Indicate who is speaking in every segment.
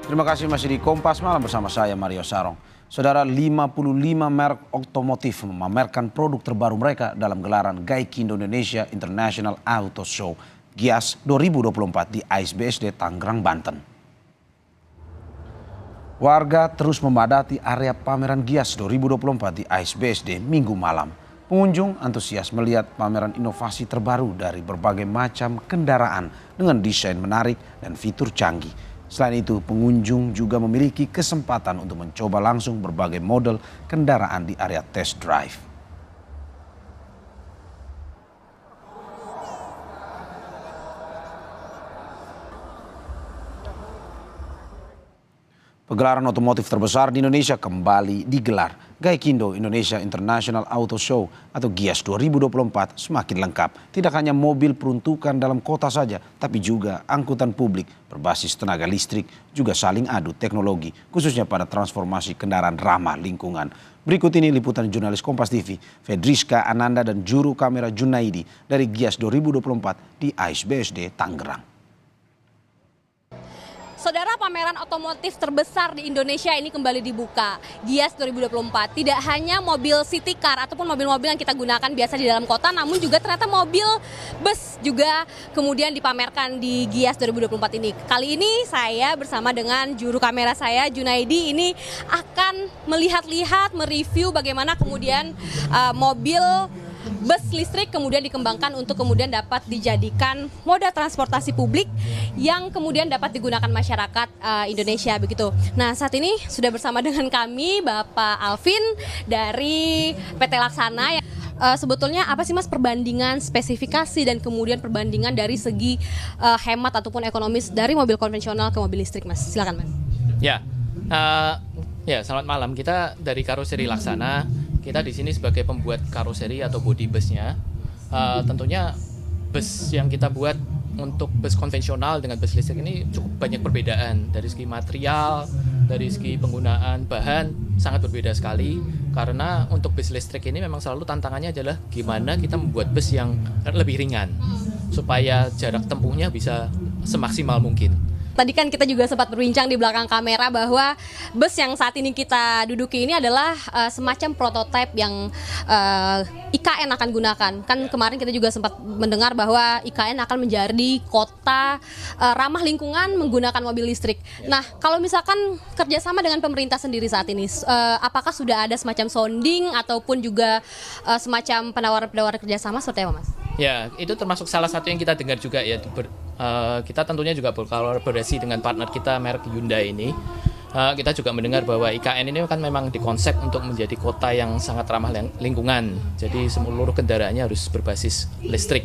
Speaker 1: Terima kasih masih di Kompas Malam bersama saya Mario Sarong. Saudara, 55 merek otomotif memamerkan produk terbaru mereka dalam gelaran Gaikindo Indonesia International Auto Show GIAS 2024 di AISBSD Tangerang, Banten. Warga terus memadati area pameran GIAS 2024 di AISBSD Minggu malam. Pengunjung antusias melihat pameran inovasi terbaru dari berbagai macam kendaraan dengan desain menarik dan fitur canggih. Selain itu, pengunjung juga memiliki kesempatan untuk mencoba langsung berbagai model kendaraan di area test drive. Pegelaran otomotif terbesar di Indonesia kembali digelar. Gaikindo Indonesia International Auto Show atau GIAS 2024 semakin lengkap. Tidak hanya mobil peruntukan dalam kota saja, tapi juga angkutan publik berbasis tenaga listrik juga saling adu teknologi, khususnya pada transformasi kendaraan ramah lingkungan. Berikut ini liputan jurnalis Kompas TV, Fedriska Ananda dan juru kamera Junaidi dari GIAS 2024 di AISBSD Tangerang.
Speaker 2: Saudara, pameran otomotif terbesar di Indonesia ini kembali dibuka, GIAS 2024. Tidak hanya mobil city car ataupun mobil-mobil yang kita gunakan biasa di dalam kota, namun juga ternyata mobil bus juga kemudian dipamerkan di GIAS 2024 ini. Kali ini saya bersama dengan juru kamera saya, Junaidi, ini akan melihat-lihat, mereview bagaimana kemudian mobil bus listrik kemudian dikembangkan untuk kemudian dapat dijadikan moda transportasi publik yang kemudian dapat digunakan masyarakat Indonesia begitu. Nah, saat ini sudah bersama dengan kami Bapak Alvin dari PT Laksana. Sebetulnya apa sih Mas perbandingan spesifikasi dan kemudian perbandingan dari segi hemat ataupun ekonomis dari mobil konvensional ke mobil listrik, Mas? Silakan, Mas.
Speaker 3: Ya, selamat malam. Kita dari Karoseri Laksana. Kita di sini sebagai pembuat karoseri atau body busnya. Tentunya bus yang kita buat untuk bus konvensional dengan bus listrik ini cukup banyak perbedaan. Dari segi material, dari segi penggunaan bahan sangat berbeda sekali. Karena untuk bus listrik ini memang selalu tantangannya adalah gimana kita membuat bus yang lebih ringan supaya jarak tempuhnya bisa semaksimal mungkin.
Speaker 2: Tadi kan kita juga sempat berbincang di belakang kamera bahwa bus yang saat ini kita duduki ini adalah semacam prototipe yang IKN akan gunakan. Kan kemarin kita juga sempat mendengar bahwa IKN akan menjadi kota ramah lingkungan menggunakan mobil listrik. Nah, kalau misalkan kerjasama dengan pemerintah sendiri saat ini, apakah sudah ada semacam sounding ataupun juga semacam penawaran-penawaran kerjasama seperti apa, Mas?
Speaker 3: Ya, itu termasuk salah satu yang kita dengar juga ya. Kita tentunya juga berkolaborasi dengan partner kita merek Hyundai ini. Kita juga mendengar bahwa IKN ini kan memang dikonsep untuk menjadi kota yang sangat ramah lingkungan. Jadi seluruh kendaraannya harus berbasis listrik.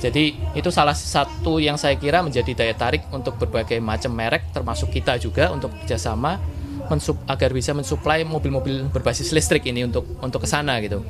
Speaker 3: Jadi itu salah satu yang saya kira menjadi daya tarik untuk berbagai macam merek termasuk kita juga untuk kerjasama agar bisa mensuplai mobil-mobil berbasis listrik ini untuk ke sana gitu.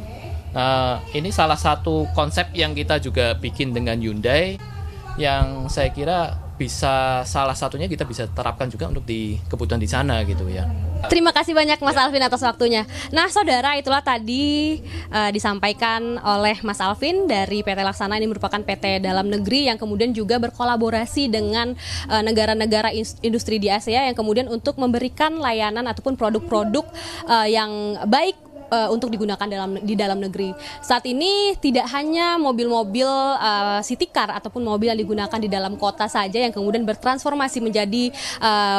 Speaker 3: Ini salah satu konsep yang kita juga bikin dengan Hyundai yang saya kira bisa salah satunya kita bisa terapkan juga untuk di kebutuhan di sana gitu ya.
Speaker 2: Terima kasih banyak Mas Alvin atas waktunya. Nah, saudara, itulah tadi disampaikan oleh Mas Alvin dari PT Laksana. Ini merupakan PT dalam negeri yang kemudian juga berkolaborasi dengan negara-negara industri di Asia yang kemudian untuk memberikan layanan ataupun produk-produk yang baik untuk digunakan di dalam negeri. Saat ini tidak hanya mobil-mobil city car ataupun mobil yang digunakan di dalam kota saja yang kemudian bertransformasi menjadi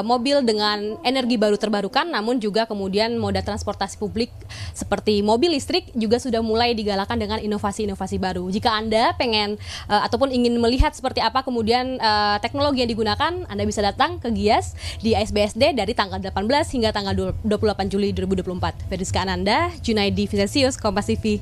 Speaker 2: mobil dengan energi baru terbarukan, namun juga kemudian moda transportasi publik seperti mobil listrik juga sudah mulai digalakan dengan inovasi-inovasi baru. Jika Anda pengen ataupun ingin melihat seperti apa kemudian teknologi yang digunakan, Anda bisa datang ke GIAS di AISBSD dari tanggal 18 hingga tanggal 28 Juli 2024. Fedriska Ananda, Junaidi Visesius, Kompas TV.